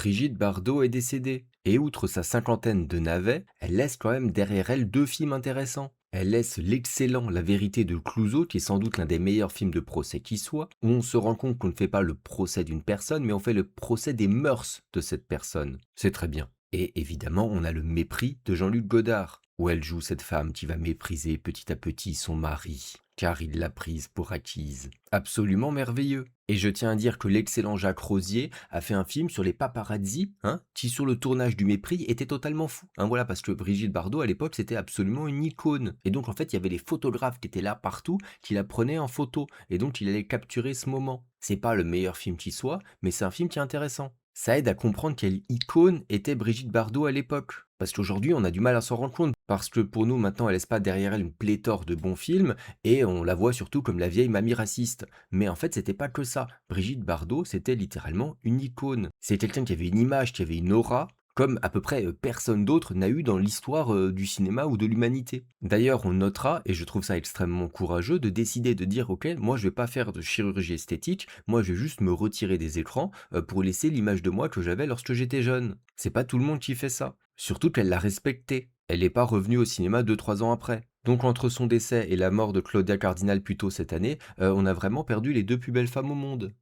Brigitte Bardot est décédée. Et outre sa cinquantaine de navets, elle laisse quand même derrière elle deux films intéressants. Elle laisse l'excellent La vérité de Clouseau, qui est sans doute l'un des meilleurs films de procès qui soit, où on se rend compte qu'on ne fait pas le procès d'une personne, mais on fait le procès des mœurs de cette personne. C'est très bien. Et évidemment, on a Le mépris de Jean-Luc Godard, où elle joue cette femme qui va mépriser petit à petit son mari, car il l'a prise pour acquise. Absolument merveilleux. Et je tiens à dire que l'excellent Jacques Rosier a fait un film sur les paparazzi, qui sur le tournage du Mépris était totalement fou. Voilà, parce que Brigitte Bardot à l'époque c'était absolument une icône. Et donc en fait il y avait les photographes qui étaient là partout, qui la prenaient en photo. Et donc il allait capturer ce moment. C'est pas le meilleur film qui soit, mais c'est un film qui est intéressant. Ça aide à comprendre quelle icône était Brigitte Bardot à l'époque. Parce qu'aujourd'hui on a du mal à s'en rendre compte. Parce que pour nous maintenant elle laisse pas derrière elle une pléthore de bons films, et on la voit surtout comme la vieille mamie raciste. Mais en fait, c'était pas que ça. Brigitte Bardot, c'était littéralement une icône. C'est quelqu'un qui avait une image, qui avait une aura, comme à peu près personne d'autre n'a eu dans l'histoire du cinéma ou de l'humanité. D'ailleurs, on notera, et je trouve ça extrêmement courageux, de décider de dire, ok, moi je vais pas faire de chirurgie esthétique, moi je vais juste me retirer des écrans pour laisser l'image de moi que j'avais lorsque j'étais jeune. C'est pas tout le monde qui fait ça. Surtout qu'elle l'a respecté. Elle n'est pas revenue au cinéma 2 3 ans après. Donc entre son décès et la mort de Claudia Cardinal plus tôt cette année, on a vraiment perdu les deux plus belles femmes au monde.